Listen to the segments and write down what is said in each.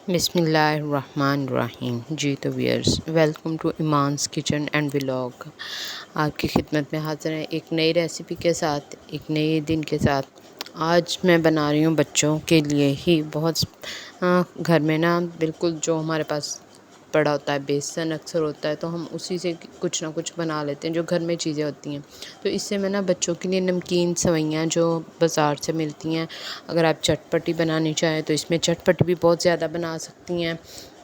बिस्मिल्लाहिर्रहमानिर्रहीम। जी तो viewers, welcome to Eman's kitchen and vlog. आपकी खिदमत में हाज़िर है एक नई रेसिपी के साथ, एक नए दिन के साथ। आज मैं बना रही हूँ बच्चों के लिए ही बहुत घर में ना बिल्कुल जो हमारे पास पड़ा होता है, बेसन अक्सर होता है, तो हम उसी से कुछ ना कुछ बना लेते हैं जो घर में चीज़ें होती हैं। तो इससे मैं ना बच्चों के लिए नमकीन सेवइयाँ जो बाज़ार से मिलती हैं, अगर आप चटपटी बनानी चाहें तो इसमें चटपटी भी बहुत ज़्यादा बना सकती हैं,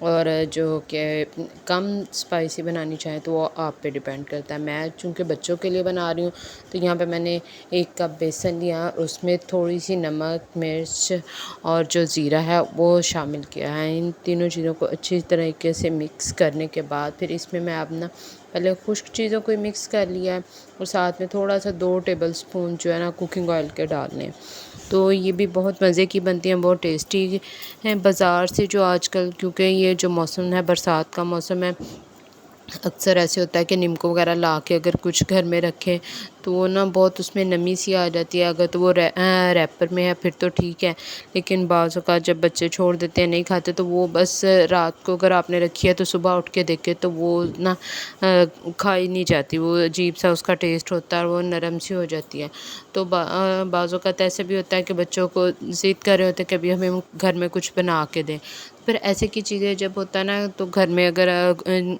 और जो कि कम स्पाइसी बनानी चाहें तो वो आप पे डिपेंड करता है। मैं चूँकि बच्चों के लिए बना रही हूँ तो यहाँ पे मैंने 1 कप बेसन लिया, उसमें थोड़ी सी नमक, मिर्च और जो ज़ीरा है वो शामिल किया है। इन तीनों चीज़ों को अच्छी तरीके से मिक्स करने के बाद फिर इसमें मैं अब ना पहले खुश्क चीज़ों को मिक्स कर लिया है, और साथ में थोड़ा सा 2 टेबलस्पून जो है ना कुकिंग ऑयल के डालने। तो ये भी बहुत मज़े की बनती हैं, बहुत टेस्टी हैं। बाज़ार से जो आजकल, क्योंकि ये जो मौसम है बरसात का मौसम है, अक्सर ऐसे होता है कि नींबू वगैरह ला के अगर कुछ घर में रखें तो वो ना बहुत उसमें नमी सी आ जाती है। अगर तो वो रैपर में है फिर तो ठीक है, लेकिन बाज़ औक़ात जब बच्चे छोड़ देते हैं, नहीं खाते, तो वो बस रात को अगर आपने रखी है तो सुबह उठ के देखें तो वो ना खाई नहीं जाती, वो अजीब सा उसका टेस्ट होता है और वो नरम सी हो जाती है। तो बाज़ औक़ात ऐसे भी होता है कि बच्चों को ज़िद कर रहे होते हैं कि अभी हमें घर में कुछ बना के दें। फिर ऐसे की चीज़ें जब होता है ना, तो घर में अगर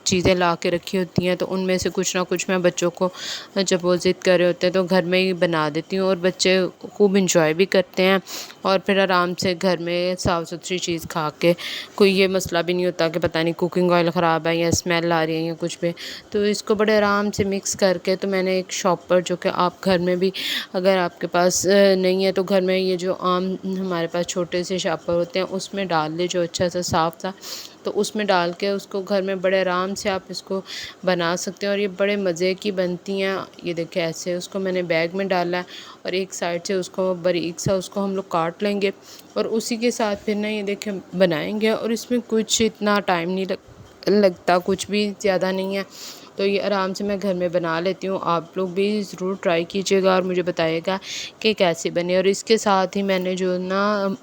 चीज़ें ला के रखी होती हैं तो उनमें से कुछ ना कुछ मैं बच्चों को, जब वो ज़िद कर रहे होते हैं, तो घर में ही बना देती हूँ, और बच्चे खूब इंजॉय भी करते हैं, और फिर आराम से घर में साफ़ सुथरी चीज़ खा के कोई ये मसला भी नहीं होता कि पता नहीं कुकिंग ऑयल ख़राब है या स्मेल आ रही है या कुछ भी। तो इसको बड़े आराम से मिक्स करके, तो मैंने एक शॉपर, जो कि आप घर में भी अगर आपके पास नहीं है तो घर में ये जो आम हमारे पास छोटे से शॉपर होते हैं उसमें डाल ले, जो अच्छा सा साफ़ था, तो उसमें डाल के उसको घर में बड़े आराम से आप इसको बना सकते हैं, और ये बड़े मज़े की बनती हैं। ये देखिए, ऐसे उसको मैंने बैग में डाला है, और एक साइड से उसको बारीक सा उसको हम लोग काट लेंगे, और उसी के साथ फिर ना ये देखिए बनाएंगे, और इसमें कुछ इतना टाइम नहीं लगता, कुछ भी ज़्यादा नहीं है। तो ये आराम से मैं घर में बना लेती हूँ। आप लोग भी ज़रूर ट्राई कीजिएगा और मुझे बताइएगा कि कैसे बने। और इसके साथ ही मैंने जो ना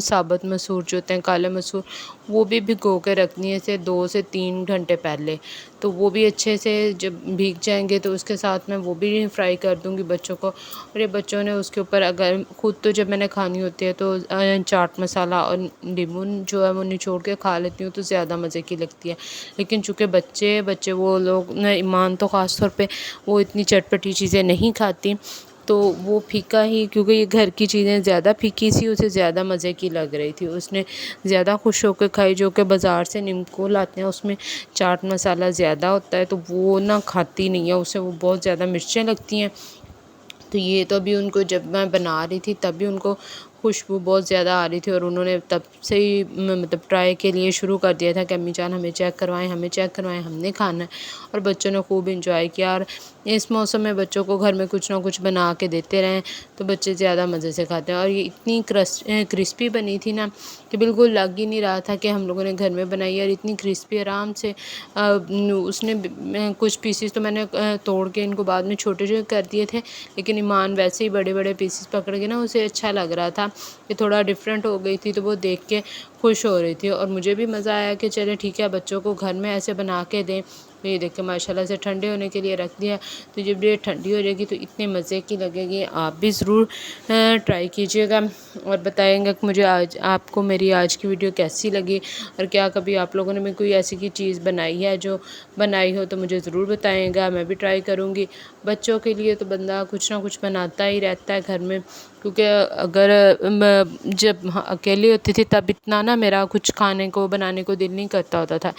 साबुत मसूर जो होते हैं, काले मसूर, वो भी भिगो के रखनी है से 2 से 3 घंटे पहले। तो वो भी अच्छे से जब भीग जाएंगे तो उसके साथ मैं वो भी फ्राई कर दूँगी बच्चों को। और ये बच्चों ने उसके ऊपर, अगर खुद तो जब मैंने खानी होती है तो चाट मसाला और नींबू जो है वो निचोड़ के खा लेती हूँ, तो ज़्यादा मज़े की लगती है। लेकिन चूँकि बच्चे वो लोग न, ईमान तो ख़ास तौर पे, वो इतनी चटपटी चीज़ें नहीं खाती, तो वो फीका ही, क्योंकि ये घर की चीज़ें ज़्यादा फीकी सी उसे ज़्यादा मज़े की लग रही थी, उसने ज़्यादा खुश होकर खाई। जो कि बाज़ार से नींबू लाते हैं उसमें चाट मसाला ज़्यादा होता है, तो वो ना खाती नहीं है, उसे वो बहुत ज़्यादा मिर्चें लगती हैं। तो ये तो अभी उनको, जब मैं बना रही थी तब भी उनको खुशबू बहुत ज़्यादा आ रही थी, और उन्होंने तब से ही मतलब ट्राई के लिए शुरू कर दिया था कि अम्मी जान हमें चेक करवाएं, हमें चेक करवाएं, हमने खाना है। और बच्चों ने खूब इंजॉय किया, और इस मौसम में बच्चों को घर में कुछ ना कुछ बना के देते रहें तो बच्चे ज़्यादा मज़े से खाते हैं। और ये इतनी क्रिस्पी बनी थी ना कि बिल्कुल लग ही नहीं रहा था कि हम लोगों ने घर में बनाई है, और इतनी क्रिस्पी आराम से उसने कुछ पीसेस तो मैंने तोड़ के इनको बाद में छोटे छोटे कर दिए थे, लेकिन ईमान वैसे ही बड़े बड़े पीसेस पकड़ के ना उसे अच्छा लग रहा था कि थोड़ा डिफरेंट हो गई थी, तो वो देख के खुश हो रही थी, और मुझे भी मज़ा आया कि चले ठीक है बच्चों को घर में ऐसे बना के दें। तो ये देख के माशाल्लाह से ठंडे होने के लिए रख दिया, तो जब ये ठंडी हो जाएगी तो इतने मज़े की लगेगी। आप भी ज़रूर ट्राई कीजिएगा और बताएंगे कि मुझे आज आपको मेरी आज की वीडियो कैसी लगी, और क्या कभी आप लोगों ने भी कोई ऐसी की चीज़ बनाई है, जो बनाई हो तो मुझे ज़रूर बताएंगा, मैं भी ट्राई करूँगी। बच्चों के लिए तो बंदा कुछ ना कुछ बनाता ही रहता है घर में, क्योंकि अगर जब अकेली होती थी तब इतना ना मेरा कुछ खाने को बनाने को दिल नहीं करता होता था।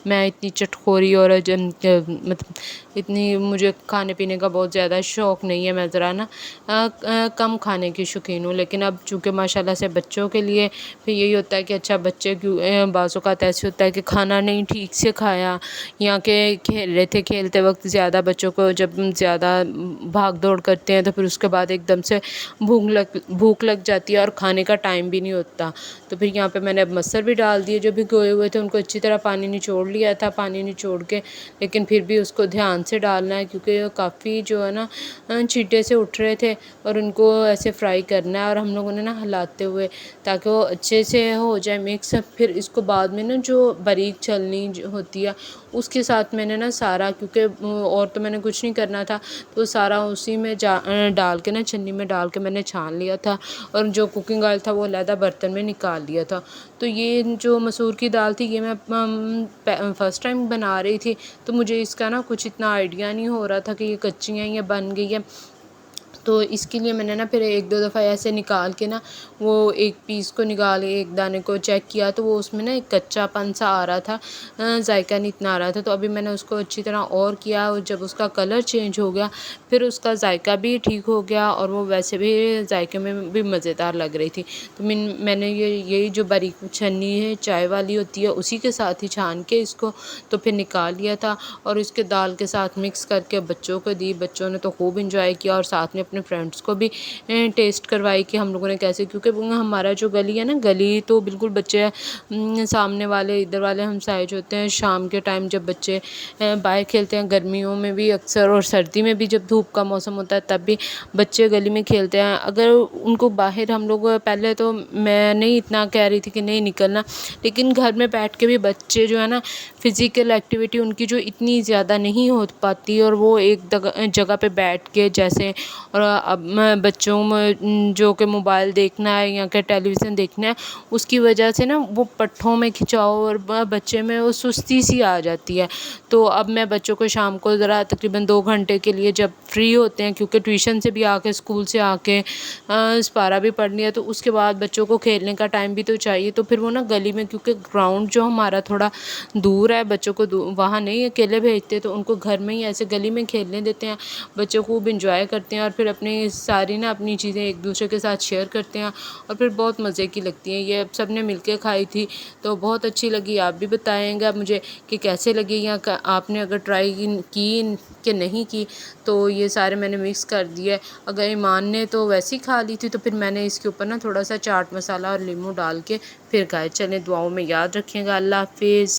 मैं इतनी चटखोरी और मतलब इतनी मुझे खाने पीने का बहुत ज़्यादा शौक़ नहीं है, मैं ज़रा ना कम खाने की शौकीन हूँ। लेकिन अब चूँकि माशाल्लाह से बच्चों के लिए फिर यही होता है कि अच्छा बच्चे क्यों, बाज़ औक़ात ऐसे होता है कि खाना नहीं ठीक से खाया, या कि खेल रहे थे, खेलते वक्त ज़्यादा बच्चों को जब ज़्यादा भाग दौड़ करते हैं तो फिर उसके बाद एकदम से भूख भूख लग जाती है और खाने का टाइम भी नहीं होता। तो फिर यहाँ पे मैंने अब मसर भी डाल दिए जो भिगोए हुए थे, उनको अच्छी तरह पानी निचोड़ लिया था। पानी निचोड़ के लेकिन फिर भी उसको ध्यान से डालना है क्योंकि काफ़ी जो है ना छींटे से उठ रहे थे और उनको ऐसे फ्राई करना है और हम लोगों ने ना हिलाते हुए ताकि वो अच्छे से हो जाए मिक्स। फिर इसको बाद में ना जो बारीक छलनी होती है उसके साथ मैंने ना सारा, क्योंकि और तो मैंने कुछ नहीं करना था, तो सारा उसी में डाल के ना छन्नी में डाल के मैंने छान लिया था और जो कुकिंग ऑयल था वो अलहदा बर्तन में निकाल लिया था। तो ये जो मसूर की दाल थी ये मैं फ़र्स्ट टाइम बना रही थी, तो मुझे इसका ना कुछ इतना आइडिया नहीं हो रहा था कि ये कच्ची हैं या बन गई है। तो इसके लिए मैंने ना फिर 1-2 दफ़ा ऐसे निकाल के ना वो एक पीस को निकाल एक दाने को चेक किया, तो वो उसमें ना एक कच्चापन सा आ रहा था, जायका नहीं इतना आ रहा था। तो अभी मैंने उसको अच्छी तरह और किया और जब उसका कलर चेंज हो गया फिर उसका जायका भी ठीक हो गया और वो वैसे भी जायके में भी मज़ेदार लग रही थी। तो मैंने यही जो बारीक छन्नी है चाय वाली होती है उसी के साथ ही छान के इसको तो फिर निकाल लिया था और इसके दाल के साथ मिक्स करके बच्चों को दी। बच्चों ने तो खूब इंजॉय किया और साथ में अपने फ्रेंड्स को भी टेस्ट करवाई कि हम लोगों ने कैसे, क्योंकि हमारा जो गली है ना, गली तो बिल्कुल बच्चे सामने वाले इधर वाले हमसाए जो होते हैं शाम के टाइम जब बच्चे बाहर खेलते हैं, गर्मियों में भी अक्सर और सर्दी में भी जब धूप का मौसम होता है तब भी बच्चे गली में खेलते हैं। अगर उनको बाहर हम लोग पहले तो मैं नहीं इतना कह रही थी कि नहीं निकलना, लेकिन घर में बैठ के भी बच्चे जो है ना फ़िज़िकल एक्टिविटी उनकी जो इतनी ज़्यादा नहीं हो पाती और वो एक जगह पे बैठ के जैसे, और अब बच्चों में जो कि मोबाइल देखना है या कि टेलीविज़न देखना है उसकी वजह से ना वो पट्ठों में खिंचाव और बच्चे में वो सुस्ती सी आ जाती है। तो अब मैं बच्चों को शाम को ज़रा तकरीबन 2 घंटे के लिए जब फ्री होते हैं, क्योंकि ट्यूशन से भी आके स्कूल से आके पारा भी पढ़ लिया, तो उसके बाद बच्चों को खेलने का टाइम भी तो चाहिए। तो फिर वो ना गली में, क्योंकि ग्राउंड जो हमारा थोड़ा दूर है, बच्चों को वहाँ नहीं अकेले भेजते तो उनको घर में ही ऐसे गली में खेलने देते हैं। बच्चे खूब इंजॉय करते हैं और फिर अपनी सारी ना अपनी चीज़ें एक दूसरे के साथ शेयर करते हैं और फिर बहुत मज़े की लगती हैं। ये अब सब ने मिल के खाई थी तो बहुत अच्छी लगी। आप भी बताएंगे मुझे कि कैसे लगी या आपने अगर ट्राई की कि नहीं की। तो ये सारे मैंने मिक्स कर दिए। अगर ईमान ने तो वैसे ही खा ली थी तो फिर मैंने इसके ऊपर ना थोड़ा सा चाट मसाला और नींबू डाल के फिर खाए। चलें, दुआओं में याद रखिएगा। अल्लाह हाफिज़।